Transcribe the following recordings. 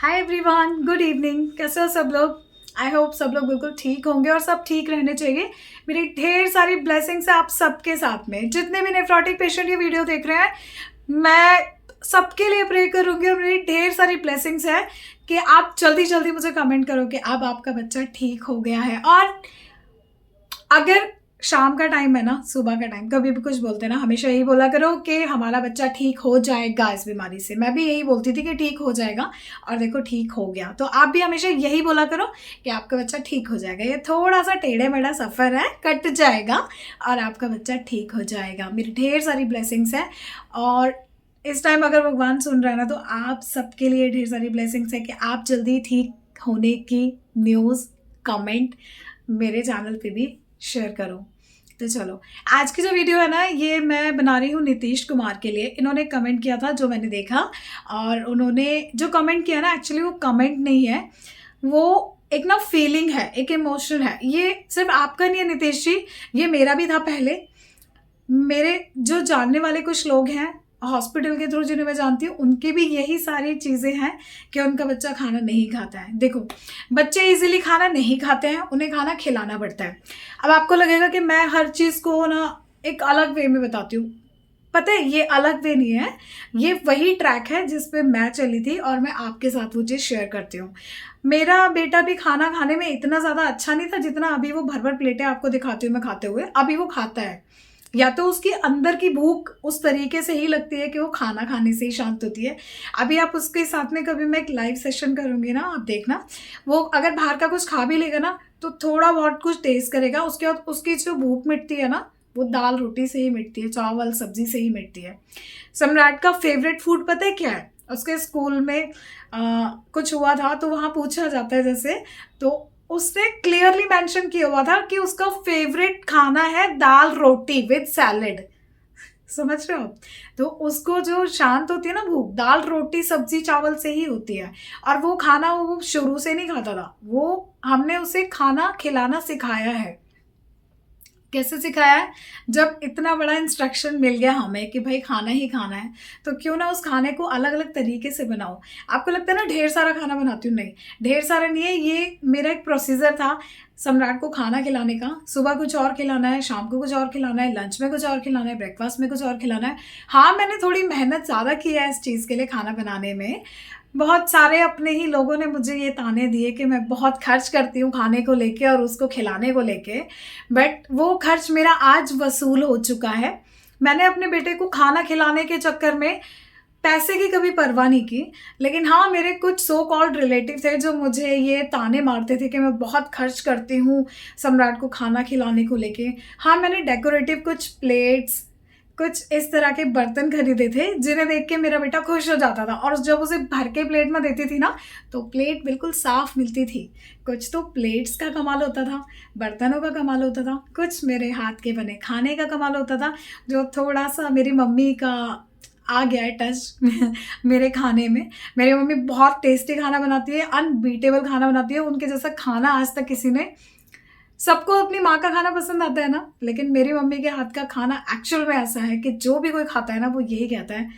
Hi everyone, good evening. कैसे हो सब लोग? आई होप सब लोग बिल्कुल ठीक होंगे और सब ठीक रहने चाहिए। मेरी ढेर सारी ब्लेसिंग्स है आप सबके साथ में। जितने भी नेफ्रोटिक पेशेंट ये वीडियो देख रहे हैं, मैं सबके लिए प्रे करूंगी और मेरी ढेर सारी ब्लेसिंग्स है कि आप जल्दी जल्दी मुझे कमेंट करो कि अब आपका बच्चा ठीक हो गया है। और अगर शाम का टाइम है ना, सुबह का टाइम, कभी भी कुछ बोलते हैं ना, हमेशा यही बोला करो कि हमारा बच्चा ठीक हो जाएगा इस बीमारी से। मैं भी यही बोलती थी कि ठीक हो जाएगा, और देखो ठीक हो गया। तो आप भी हमेशा यही बोला करो कि आपका बच्चा ठीक हो जाएगा। ये थोड़ा सा टेढ़े मेढ़ा सफ़र है, कट जाएगा और आपका बच्चा ठीक हो जाएगा। मेरी ढेर सारी ब्लेसिंग्स हैं और इस टाइम अगर भगवान सुन रहा है ना, तो आप सबके लिए ढेर सारी ब्लेसिंग्स है कि आप जल्दी ठीक होने की न्यूज़ कमेंट मेरे चैनल पे भी शेयर करो। तो चलो, आज की जो वीडियो है ना, ये मैं बना रही हूँ नीतीश कुमार के लिए। इन्होंने कमेंट किया था जो मैंने देखा, और उन्होंने जो कमेंट किया ना, एक्चुअली वो कमेंट नहीं है, वो एक ना फीलिंग है, एक इमोशन है। ये सिर्फ आपका नहीं है नीतीश जी, ये मेरा भी था पहले। मेरे जो जानने वाले कुछ लोग हैं हॉस्पिटल के थ्रू, जिन्हें मैं जानती हूँ, उनकी भी यही सारी चीज़ें हैं कि उनका बच्चा खाना नहीं खाता है। देखो, बच्चे इजीली खाना नहीं खाते हैं, उन्हें खाना खिलाना पड़ता है। अब आपको लगेगा कि मैं हर चीज़ को ना एक अलग वे में बताती हूँ। पता है, ये अलग वे नहीं है, ये वही ट्रैक है जिस पे मैं चली थी और मैं आपके साथ वो चीज़ शेयर करती हूँ। मेरा बेटा भी खाना खाने में इतना ज़्यादा अच्छा नहीं था जितना अभी वो भर भर प्लेटें आपको दिखाती हूँ मैं खाते हुए। अभी वो खाता है, या तो उसकी अंदर की भूख उस तरीके से ही लगती है कि वो खाना खाने से ही शांत होती है। अभी आप उसके साथ में कभी मैं एक लाइव सेशन करूँगी ना, आप देखना, वो अगर बाहर का कुछ खा भी लेगा ना, तो थोड़ा बहुत कुछ टेस्ट करेगा, उसके बाद उसकी जो भूख मिटती है ना, वो दाल रोटी से ही मिटती है, चावल सब्जी से ही मिटती है। सम्राट का फेवरेट फूड पता है क्या है? उसके स्कूल में कुछ हुआ था तो वहाँ पूछा जाता है जैसे, तो उसने क्लियरली मेंशन किया हुआ था कि उसका फेवरेट खाना है दाल रोटी विद सैलेड। समझ रहे हो? तो उसको जो शांत होती है ना भूख, दाल रोटी सब्जी चावल से ही होती है। और वो खाना वो शुरू से नहीं खाता था, वो हमने उसे खाना खिलाना सिखाया है। कैसे सिखाया है? जब इतना बड़ा इंस्ट्रक्शन मिल गया हमें कि भाई खाना ही खाना है, तो क्यों ना उस खाने को अलग अलग तरीके से बनाओ। आपको लगता है ना ढेर सारा खाना बनाती हूँ, नहीं, ढेर सारा नहीं है, ये मेरा एक प्रोसीजर था सम्राट को खाना खिलाने का। सुबह कुछ और खिलाना है, शाम को कुछ और खिलाना है, लंच में कुछ और खिलाना है, ब्रेकफास्ट में कुछ और खिलाना है। हाँ, मैंने थोड़ी मेहनत ज़्यादा की है इस चीज़ के लिए, खाना बनाने में। बहुत सारे अपने ही लोगों ने मुझे ये ताने दिए कि मैं बहुत खर्च करती हूँ खाने को लेके और उसको खिलाने को लेके, बट वो खर्च मेरा आज वसूल हो चुका है। मैंने अपने बेटे को खाना खिलाने के चक्कर में पैसे की कभी परवाह नहीं की। लेकिन हाँ, मेरे कुछ सो कॉल्ड रिलेटिव थे जो मुझे ये ताने मारते थे कि मैं बहुत खर्च करती हूँ सम्राट को खाना खिलाने को लेके। हाँ, मैंने डेकोरेटिव कुछ प्लेट्स, कुछ इस तरह के बर्तन खरीदे थे जिन्हें देख के मेरा बेटा खुश हो जाता था, और जब उसे भर के प्लेट में देती थी ना, तो प्लेट बिल्कुल साफ मिलती थी। कुछ तो प्लेट्स का कमाल होता था, बर्तनों का कमाल होता था, कुछ मेरे हाथ के बने खाने का कमाल होता था, जो थोड़ा सा मेरी मम्मी का आ गया है टच मेरे खाने में। मेरी मम्मी बहुत टेस्टी खाना बनाती है, अनबीटेबल खाना बनाती है। उनके जैसा खाना आज तक किसी ने, सबको अपनी माँ का खाना पसंद आता है ना, लेकिन मेरी मम्मी के हाथ का खाना एक्चुअल में ऐसा है कि जो भी कोई खाता है ना, वो यही कहता है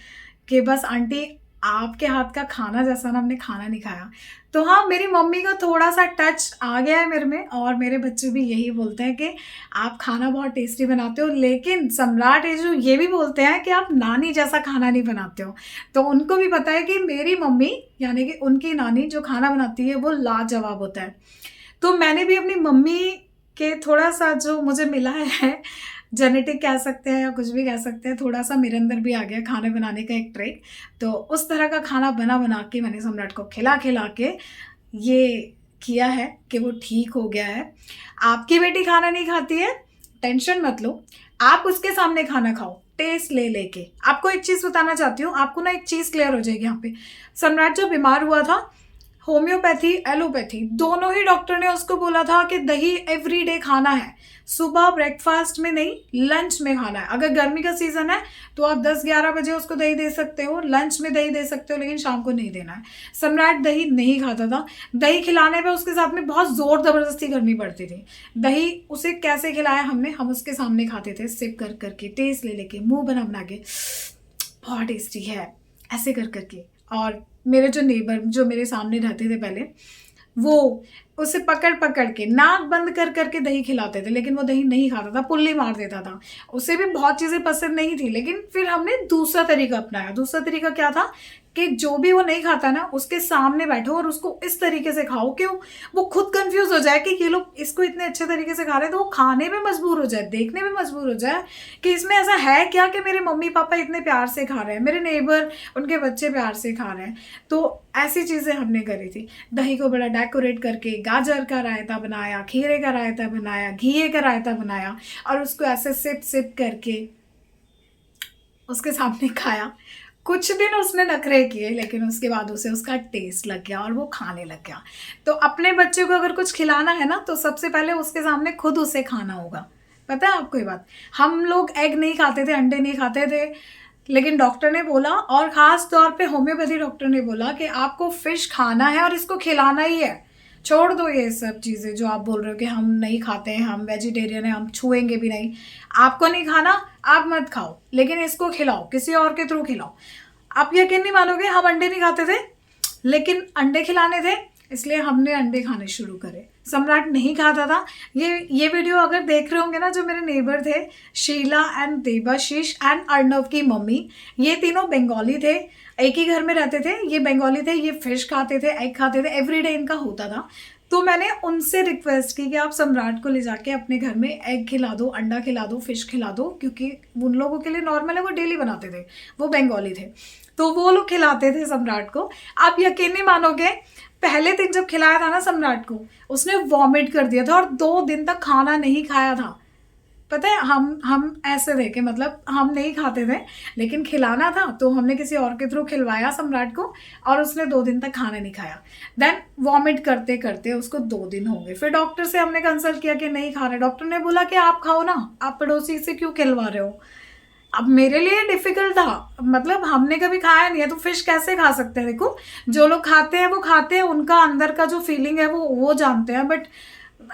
कि बस आंटी, आपके हाथ का खाना जैसा ना हमने खाना नहीं खाया। तो हाँ, मेरी मम्मी का थोड़ा सा टच आ गया है मेरे में, और मेरे बच्चे भी यही बोलते हैं कि आप खाना बहुत टेस्टी बनाते हो। लेकिन सम्राट जो ये भी बोलते हैं कि आप नानी जैसा खाना नहीं बनाते हो। तो उनको भी पता है कि मेरी मम्मी, यानी कि उनकी नानी, जो खाना बनाती है वो लाजवाब होता है। तो मैंने भी अपनी मम्मी के थोड़ा सा जो मुझे मिला है, जेनेटिक कह सकते हैं या कुछ भी कह सकते हैं, थोड़ा सा मेरे अंदर भी आ गया खाने बनाने का एक ट्रिक। तो उस तरह का खाना बना बना के मैंने सम्राट को खिला खिला के ये किया है कि वो ठीक हो गया है। आपकी बेटी खाना नहीं खाती है, टेंशन मत लो, आप उसके सामने खाना खाओ टेस्ट ले लेके। आपको एक चीज़ बताना चाहती हूँ, आपको ना एक चीज़ क्लियर हो जाएगी यहाँ पे। सम्राट जब बीमार हुआ था, होम्योपैथी एलोपैथी दोनों ही डॉक्टर ने उसको बोला था कि दही एवरीडे खाना है, सुबह ब्रेकफास्ट में नहीं, लंच में खाना है। अगर गर्मी का सीजन है तो आप 10-11 बजे उसको दही दे सकते हो, लंच में दही दे सकते हो, लेकिन शाम को नहीं देना है। सम्राट दही नहीं खाता था। दही खिलाने पे उसके साथ में बहुत जोर जबरदस्ती करनी पड़ती थी। दही उसे कैसे खिलाया हमने, हम उसके सामने खाते थे, सिप कर करके, टेस्ट ले लेके, मुंह बना बना के, बहुत टेस्टी है, ऐसे कर करके। और मेरे जो नेबर जो मेरे सामने रहते थे पहले, वो उसे पकड़ पकड़ के नाक बंद कर करके दही खिलाते थे, लेकिन वो दही नहीं खाता था, पुल्ली मार देता था। उसे भी बहुत चीज़ें पसंद नहीं थी, लेकिन फिर हमने दूसरा तरीका अपनाया। दूसरा तरीका क्या था कि जो भी वो नहीं खाता ना, उसके सामने बैठो और उसको इस तरीके से खाओ कि वो खुद कंफ्यूज हो जाए कि ये लोग इसको इतने अच्छे तरीके से खा रहे हैं, तो वो खाने में मजबूर हो जाए, देखने में मजबूर हो जाए कि इसमें ऐसा है क्या कि मेरे मम्मी पापा इतने प्यार से खा रहे हैं, मेरे नेबर उनके बच्चे प्यार से खा रहे हैं। तो ऐसी चीज़ें हमने करी थी। दही को बड़ा डेकोरेट करके गाजर का रायता बनाया, खीरे का रायता बनाया, घिए का रायता बनाया, और उसको ऐसे सिप सिप करके उसके सामने खाया। कुछ दिन उसने नखरे किए, लेकिन उसके बाद उसे उसका टेस्ट लग गया और वो खाने लग गया। तो अपने बच्चे को अगर कुछ खिलाना है ना, तो सबसे पहले उसके सामने खुद उसे खाना होगा। पता है आपको ये बात? हम लोग एग नहीं खाते थे, अंडे नहीं खाते थे, लेकिन डॉक्टर ने बोला, और ख़ास तौर पे होम्योपैथी डॉक्टर ने बोला कि आपको फ़िश खाना है और इसको खिलाना ही है। छोड़ दो ये सब चीज़ें जो आप बोल रहे हो कि हम नहीं खाते हैं, हम वेजिटेरियन हैं, हम छुएंगे भी नहीं। आपको नहीं खाना, आप मत खाओ, लेकिन इसको खिलाओ, किसी और के थ्रू खिलाओ। आप यकीन नहीं मानोगे, हम अंडे नहीं खाते थे, लेकिन अंडे खिलाने थे, इसलिए हमने अंडे खाने शुरू करे। सम्राट नहीं खाता था। ये वीडियो अगर देख रहे होंगे ना, जो मेरे नेबर थे, शीला एंड देबाशीष एंड अर्णव की मम्मी, ये तीनों बंगाली थे, एक ही घर में रहते थे। ये बंगाली थे, ये फिश खाते थे, एग खाते थे, एवरीडे इनका होता था। तो मैंने उनसे रिक्वेस्ट की कि आप सम्राट को ले जाके अपने घर में एग खिला दो, अंडा खिला दो, फिश खिला दो, क्योंकि उन लोगों के लिए नॉर्मल है, वो डेली बनाते थे, वो बंगाली थे, तो वो लोग खिलाते थे सम्राट को। आप यकीन नहीं मानोगे, पहले दिन जब खिलाया था ना सम्राट को, उसने वॉमिट कर दिया था और 2 दिन तक खाना नहीं खाया था। पता है, हम ऐसे थे कि मतलब हम नहीं खाते थे, लेकिन खिलाना था तो हमने किसी और के थ्रू खिलवाया सम्राट को, और उसने 2 दिन तक खाना नहीं खाया। देन वॉमिट करते करते उसको 2 दिन हो गए। फिर डॉक्टर से हमने कंसल्ट किया कि नहीं खा रहे। डॉक्टर ने बोला कि आप खाओ ना, आप पड़ोसी से क्यों खिलवा रहे हो। अब मेरे लिए डिफिकल्ट था, मतलब हमने कभी खाया नहीं है, तो फिश कैसे खा सकते हैं। देखो, जो लोग खाते हैं वो खाते हैं, उनका अंदर का जो फीलिंग है वो जानते हैं, बट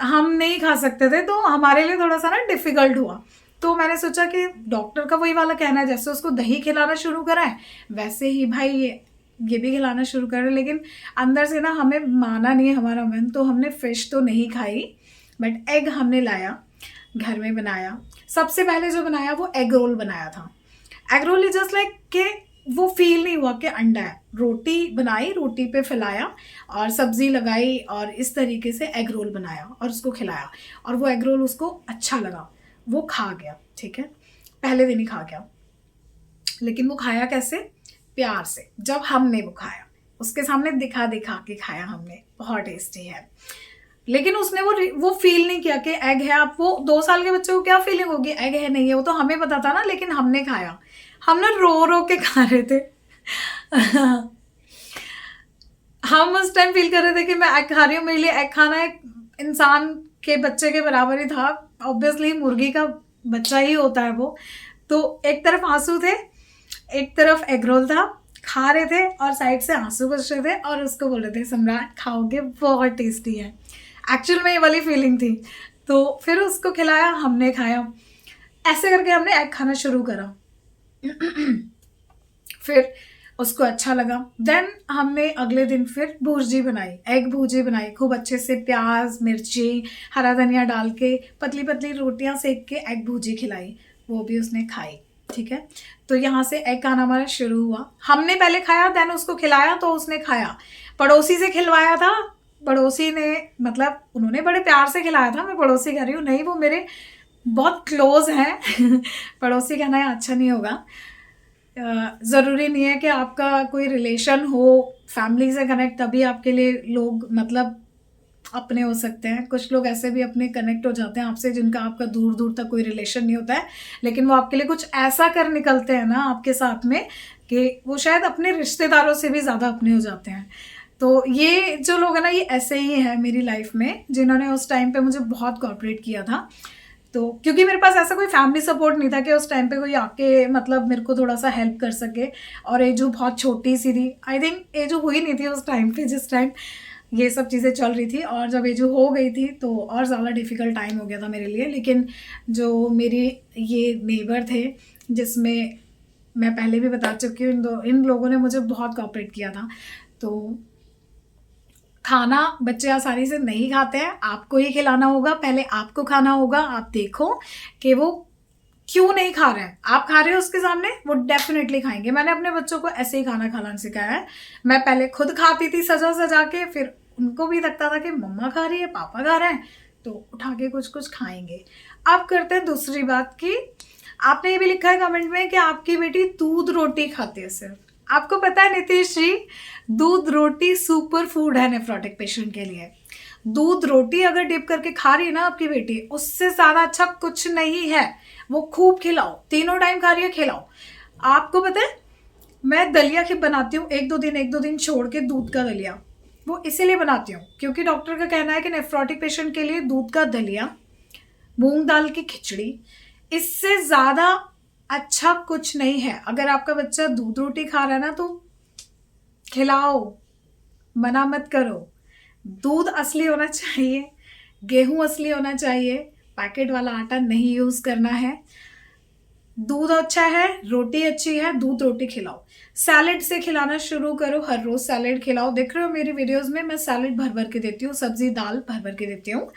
हम नहीं खा सकते थे, तो हमारे लिए थोड़ा सा ना डिफिकल्ट हुआ। तो मैंने सोचा कि डॉक्टर का वही वाला कहना है, जैसे उसको दही खिलाना शुरू करा है, वैसे ही भाई ये भी खिलाना शुरू करें। लेकिन अंदर से ना हमें माना नहीं है हमारा मन, तो हमने फिश तो नहीं खाई, बट एग हमने लाया, घर में बनाया। सबसे पहले जो बनाया वो एग रोल बनाया था। Egg roll is just like कि वो फील नहीं हुआ कि अंडा है। रोटी बनाई, रोटी पे फैलाया और सब्जी लगाई, और इस तरीके से एग रोल बनाया और उसको खिलाया, और वो एग रोल उसको अच्छा लगा, वो खा गया। ठीक है, पहले दिन ही खा गया, लेकिन वो खाया कैसे? प्यार से। जब हमने वो खाया, उसके सामने दिखा दिखा के खाया हमने, बहुत टेस्टी है, लेकिन उसने वो फील नहीं किया कि एग है। आप वो 2 साल के बच्चे को क्या फीलिंग होगी एग है नहीं है, वो तो हमें पता था ना, लेकिन हमने खाया। हम ना रो रो के खा रहे थे। हम उस टाइम फील कर रहे थे कि मैं एग खा रही हूँ, मेरे लिए एग खाना एक इंसान के बच्चे के बराबर ही था। ऑब्वियसली मुर्गी का बच्चा ही होता है वो। तो एक तरफ आंसू थे, एक तरफ एग रोल था, खा रहे थे और साइड से आंसू बच रहे थे, और उसको बोल रहे थे सम्राट खाओगे, बहुत टेस्टी है। एक्चुअल में ये वाली फीलिंग थी। तो फिर उसको खिलाया, हमने खाया, ऐसे करके हमने एग खाना शुरू करा। फिर उसको अच्छा लगा। देन हमने अगले दिन फिर भुर्जी बनाई, एग भुर्जी बनाई, खूब अच्छे से प्याज, मिर्ची, हरा धनिया डाल के पतली पतली रोटियां सेक के एग भुर्जी खिलाई, वो भी उसने खाई। ठीक है, तो यहाँ से एग खाना हमारा शुरू हुआ। हमने पहले खाया, देन उसको खिलाया, तो उसने खाया। पड़ोसी से खिलवाया था, पड़ोसी ने, मतलब उन्होंने बड़े प्यार से खिलाया था। मैं पड़ोसी कह रही हूँ, नहीं, वो मेरे बहुत क्लोज हैं। पड़ोसी कहना है अच्छा नहीं होगा। ज़रूरी नहीं है कि आपका कोई रिलेशन हो, फैमिली से कनेक्ट, तभी आपके लिए लोग मतलब अपने हो सकते हैं। कुछ लोग ऐसे भी अपने कनेक्ट हो जाते हैं आपसे जिनका आपका दूर दूर तक कोई रिलेशन नहीं होता है, लेकिन वो आपके लिए कुछ ऐसा कर निकलते हैं ना आपके साथ में कि वो शायद अपने रिश्तेदारों से भी ज़्यादा अपने हो जाते हैं। तो ये जो लोग हैं ना, ये ऐसे ही हैं मेरी लाइफ में, जिन्होंने उस टाइम पे मुझे बहुत कोऑपरेट किया था। तो क्योंकि मेरे पास ऐसा कोई फैमिली सपोर्ट नहीं था कि उस टाइम पे कोई आके मतलब मेरे को थोड़ा सा हेल्प कर सके, और एजू बहुत छोटी सी थी। आई थिंक एजू हुई नहीं थी उस टाइम पे जिस टाइम ये सब चीज़ें चल रही थी, और जब एजू हो गई थी तो और ज़्यादा डिफ़िकल्ट टाइम हो गया था मेरे लिए। लेकिन जो मेरी ये नेबर थे, जिसमें मैं पहले भी बता चुकी हूँ, इन लोगों ने मुझे बहुत कोऑपरेट किया था। तो खाना बच्चे आसानी से नहीं खाते हैं, आपको ही खिलाना होगा, पहले आपको खाना होगा। आप देखो कि वो क्यों नहीं खा रहे हैं, आप खा रहे हो उसके सामने, वो डेफिनेटली खाएंगे। मैंने अपने बच्चों को ऐसे ही खाना खाना सिखाया है। मैं पहले खुद खाती थी सजा सजा के, फिर उनको भी लगता था कि मम्मा खा रही है, पापा खा रहे हैं, तो उठा के कुछ कुछ खाएंगे। अब करते हैं दूसरी बात की, आपने ये भी लिखा है कमेंट में कि आपकी बेटी दूध रोटी खाती है सिर्फ। आपको पता है नीतीश जी, दूध रोटी सुपर फूड है नेफ्रोटिक पेशेंट के लिए। दूध रोटी अगर डिप करके खा रही है ना आपकी बेटी, उससे ज्यादा अच्छा कुछ नहीं है। वो खूब खिलाओ, तीनों टाइम खा रही है, खिलाओ। आपको पता है मैं दलिया की बनाती हूँ एक दो दिन छोड़ के, दूध का दलिया। वो इसीलिए बनाती हूँ क्योंकि डॉक्टर का कहना है कि नेफ्रोटिक पेशेंट के लिए दूध का दलिया, मूंग दाल की खिचड़ी, इससे ज्यादा अच्छा कुछ नहीं है। अगर आपका बच्चा दूध रोटी खा रहा है ना, तो खिलाओ, मना मत करो। दूध असली होना चाहिए, गेहूं असली होना चाहिए, पैकेट वाला आटा नहीं यूज करना है। दूध अच्छा है, रोटी अच्छी है, दूध रोटी खिलाओ। सैलेड से खिलाना शुरू करो, हर रोज सैलेड खिलाओ। देख रहे हो मेरी वीडियोस में मैं सैलेड भर भर के देती हूँ, सब्जी दाल भर भर के देती हूँ।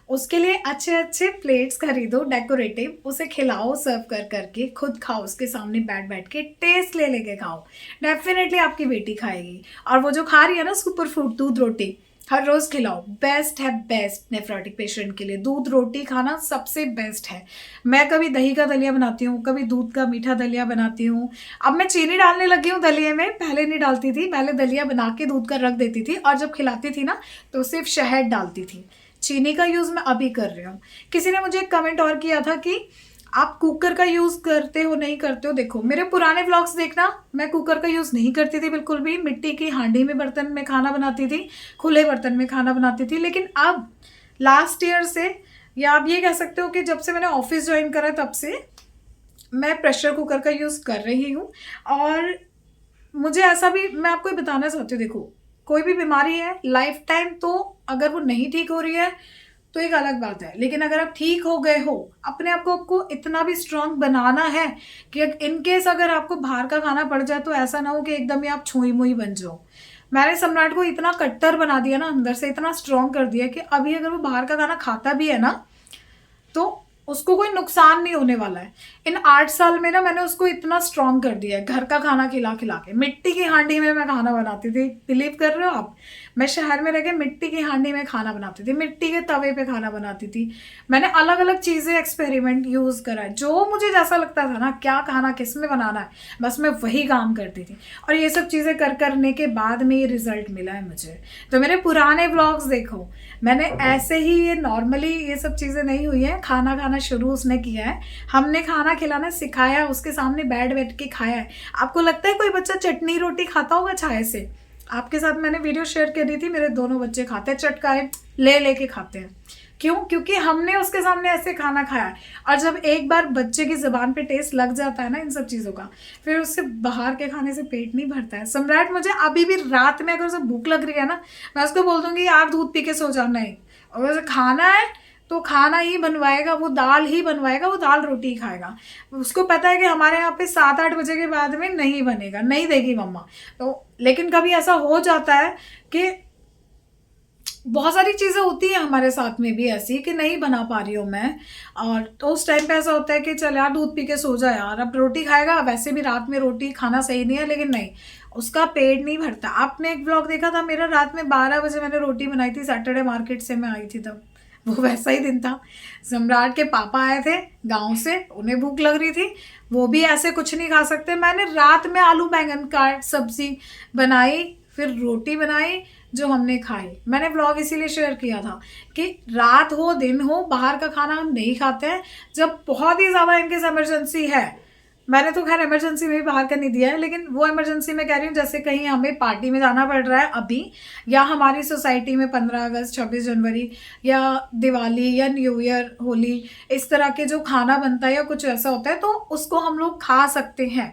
उसके लिए अच्छे अच्छे प्लेट्स खरीदो डेकोरेटिव, उसे खिलाओ सर्व कर करके, खुद खाओ उसके सामने बैठ बैठ के, टेस्ट ले लेके खाओ। डेफिनेटली आपकी बेटी खाएगी। और वो जो खा रही है ना सुपर फूड दूध रोटी, हर रोज खिलाओ, बेस्ट है, बेस्ट नेफ्रोटिक पेशेंट के लिए दूध रोटी खाना सबसे बेस्ट है। मैं कभी दही का दलिया बनाती हूँ, कभी दूध का मीठा दलिया बनाती हूँ। अब मैं चीनी डालने लगी हूँ दलिये में, पहले नहीं डालती थी। पहले दलिया बना के दूध का रख देती थी, और जब खिलाती थी ना तो सिर्फ शहद डालती थी। चीनी का यूज मैं अभी कर रही हूँ। किसी ने मुझे कमेंट और किया था कि आप कुकर का यूज करते हो नहीं करते हो। देखो मेरे पुराने व्लॉग्स देखना, मैं कुकर का यूज नहीं करती थी बिल्कुल भी। मिट्टी की हांडी में बर्तन में खाना बनाती थी, खुले बर्तन में खाना बनाती थी। लेकिन अब लास्ट ईयर से, या आप ये कह सकते हो कि जब से मैंने ऑफिस ज्वाइन करा तब से मैं प्रेशर कुकर का यूज कर रही हूँ। और मुझे ऐसा भी, मैं आपको बताना चाहती हूँ, देखो कोई भी बीमारी है लाइफ टाइम, तो अगर वो नहीं ठीक हो रही है तो एक अलग बात है। लेकिन अगर आप ठीक हो गए हो, अपने आप को आपको इतना भी स्ट्रांग बनाना है कि इनकेस अगर आपको बाहर का खाना पड़ जाए तो ऐसा ना हो कि एकदम ही आप छुई मुई बन जाओ। मैंने सम्राट को इतना कट्टर बना दिया ना, अंदर से इतना स्ट्रांग कर दिया कि अभी अगर वो बाहर का खाना खाता भी है ना तो उसको कोई नुकसान नहीं होने वाला है। इन 8 साल में ना मैंने उसको इतना स्ट्रांग कर दिया है, घर का खाना खिला खिला के। मिट्टी की हांडी में मैं खाना बनाती थी, बिलीव कर रहे हो आप? मैं शहर में रह के मिट्टी की हांडी में खाना बनाती थी, मिट्टी के तवे पे खाना बनाती थी। मैंने अलग अलग चीजें एक्सपेरिमेंट यूज करा है, जो मुझे जैसा लगता था ना क्या खाना किस में बनाना है, बस मैं वही काम करती थी। और ये सब चीजें करने के बाद में ये रिजल्ट मिला है मुझे। तो मेरे पुराने व्लॉग्स देखो, मैंने ऐसे ही, ये नॉर्मली ये सब चीजें नहीं हुई है। खाना खाना शुरू उसने किया है, हमने खाना खिलाना सिखाया, उसके सामने बैठ बैठ के खाया है। आपको लगता है कोई बच्चा चटनी रोटी खाता होगा छाए से? आपके साथ मैंने वीडियो शेयर करी थी, मेरे दोनों बच्चे खाते हैं, चटकाए ले लेके खाते हैं। क्यों? क्योंकि हमने उसके सामने ऐसे खाना खाया है। और जब एक बार बच्चे की जुबान पे टेस्ट लग जाता है ना इन सब चीज़ों का, फिर उससे बाहर के खाने से पेट नहीं भरता है। सम्राट मुझे अभी भी रात में अगर उसे भूख लग रही है ना, मैं उसको बोल दूंगी यार दूध पी के सो जाना है। और उसे खाना है तो खाना ही बनवाएगा, वो दाल ही बनवाएगा, वो दाल रोटी ही खाएगा। उसको पता है कि हमारे यहाँ पे 7-8 बजे के बाद में नहीं बनेगा, नहीं देगी मम्मा। तो लेकिन कभी ऐसा हो जाता है कि बहुत सारी चीज़ें होती हैं हमारे साथ में भी ऐसी कि नहीं बना पा रही हूँ मैं, और तो उस टाइम पे ऐसा होता है कि चल यार दूध पी के सो जा यार, अब रोटी खाएगा। वैसे भी रात में रोटी खाना सही नहीं है, लेकिन नहीं, उसका पेट नहीं भरता। आपने एक ब्लॉग देखा था मेरा, रात में 12 बजे मैंने रोटी बनाई थी, सैटरडे मार्केट से मैं आई थी तब। वो वैसा ही दिन था। सम्राट के पापा आए थे गांव से, उन्हें भूख लग रही थी, वो भी ऐसे कुछ नहीं खा सकते। मैंने रात में आलू बैंगन का सब्जी बनाई, फिर रोटी बनाई, जो हमने खाई। मैंने व्लॉग इसीलिए शेयर किया था कि रात हो दिन हो बाहर का खाना हम नहीं खाते हैं। जब बहुत ही ज़्यादा इनकेस इमरजेंसी है, मैंने तो खैर इमरजेंसी में भी बाहर का नहीं दिया है, लेकिन वो इमरजेंसी में कह रही हूँ जैसे कहीं हमें पार्टी में जाना पड़ रहा है अभी, या हमारी सोसाइटी में 15 अगस्त 26 जनवरी या दिवाली या न्यू ईयर होली, इस तरह के जो खाना बनता है या कुछ ऐसा होता है, तो उसको हम लोग खा सकते हैं।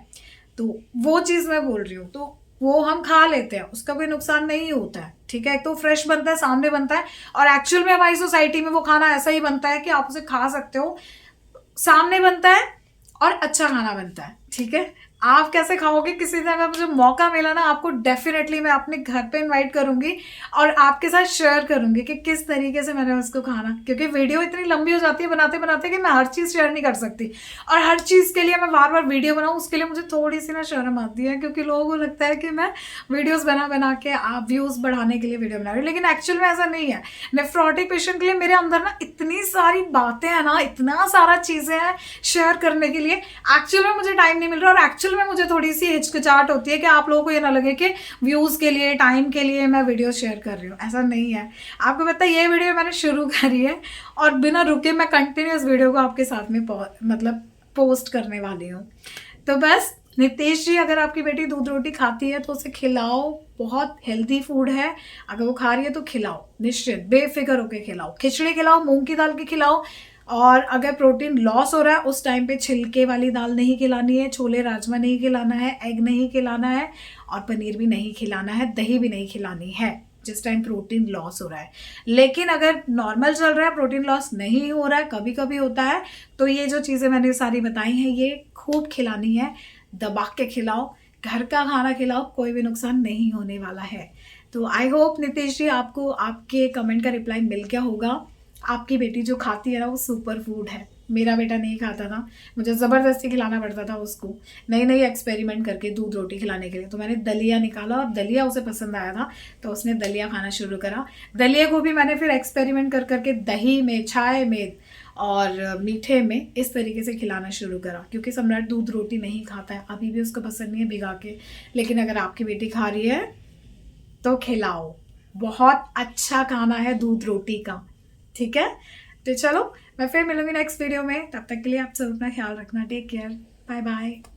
तो वो चीज़ मैं बोल रही हूँ, तो वो हम खा लेते हैं, उसका कोई नुकसान नहीं होता है। ठीक है, एक तो फ्रेश बनता है, सामने बनता है, और एक्चुअल में हमारी सोसाइटी में वो खाना ऐसा ही बनता है कि आप उसे खा सकते हो, सामने बनता है और अच्छा खाना बनता है। ठीक है, आप कैसे खाओगे, किसी दिन अगर मुझे मौका मिला ना, आपको डेफिनेटली मैं अपने घर पे इनवाइट करूंगी और आपके साथ शेयर करूंगी कि किस तरीके से मैंने उसको खाना, क्योंकि वीडियो इतनी लंबी हो जाती है बनाते बनाते कि मैं हर चीज़ शेयर नहीं कर सकती, और हर चीज़ के लिए मैं बार बार वीडियो बनाऊँ उसके लिए मुझे थोड़ी सी ना शर्म आती है, क्योंकि लोगों को लगता है कि मैं वीडियोज़ बना बना के आप व्यूज़ बढ़ाने के लिए वीडियो बना रही हूँ, लेकिन एक्चुअल में ऐसा नहीं है। नेफ्रोटिक पेशेंट के लिए मेरे अंदर ना इतनी सारी बातें हैं ना, इतना सारा चीज़ें हैं शेयर करने के लिए, एक्चुअल में मुझे टाइम नहीं मिल रहा, और एक्चुअल में मुझे थोड़ी सी हिचकिचाहट होती है कि आप लोगों को ये ना लगे कि व्यूज़ के लिए, टाइम के लिए मैं वीडियो शेयर कर रही हूँ। ऐसा नहीं है। आपको पता है ये वीडियो मैंने शुरू करी है और बिना रुके मैं कंटिन्यूस वीडियो को आपके साथ में मतलब पोस्ट करने वाली हूँ। तो बस नितेश जी, अगर आपकी बेटी दूध रोटी खाती है तो उसे खिलाओ, बहुत हेल्दी फूड है। अगर वो खा रही है तो खिलाओ, निश्चित बेफिक्र होके खिलाओ। खिचड़ी खिलाओ, मूंग की दाल की खिलाओ, और अगर प्रोटीन लॉस हो रहा है उस टाइम पे छिलके वाली दाल नहीं खिलानी है, छोले राजमा नहीं खिलाना है, एग नहीं खिलाना है, और पनीर भी नहीं खिलाना है, दही भी नहीं खिलानी है जिस टाइम प्रोटीन लॉस हो रहा है। लेकिन अगर नॉर्मल चल रहा है, प्रोटीन लॉस नहीं हो रहा है, कभी कभी होता है, तो ये जो चीज़ें मैंने सारी बताई हैं ये खूब खिलानी है। दबा के खिलाओ, घर का खाना खिलाओ, कोई भी नुकसान नहीं होने वाला है। तो आई होप नितेश जी आपको आपके कमेंट का रिप्लाई मिल गया होगा। आपकी बेटी जो खाती है ना वो सुपर फूड है। मेरा बेटा नहीं खाता था, मुझे ज़बरदस्ती खिलाना पड़ता था उसको, नई नई एक्सपेरिमेंट करके दूध रोटी खिलाने के लिए। तो मैंने दलिया निकाला और दलिया उसे पसंद आया था, तो उसने दलिया खाना शुरू करा। दलिया को भी मैंने फिर एक्सपेरिमेंट कर करके दही में, चाय में और मीठे में इस तरीके से खिलाना शुरू करा, क्योंकि सम्राट दूध रोटी नहीं खाता है, अभी भी उसको पसंद नहीं है भिगा के। लेकिन अगर आपकी बेटी खा रही है तो खिलाओ, बहुत अच्छा खाना है दूध रोटी का, ठीक है। तो चलो मैं फिर मिलूंगी नेक्स्ट वीडियो में, तब तक के लिए आप सब अपना ख्याल रखना। Take care, bye bye.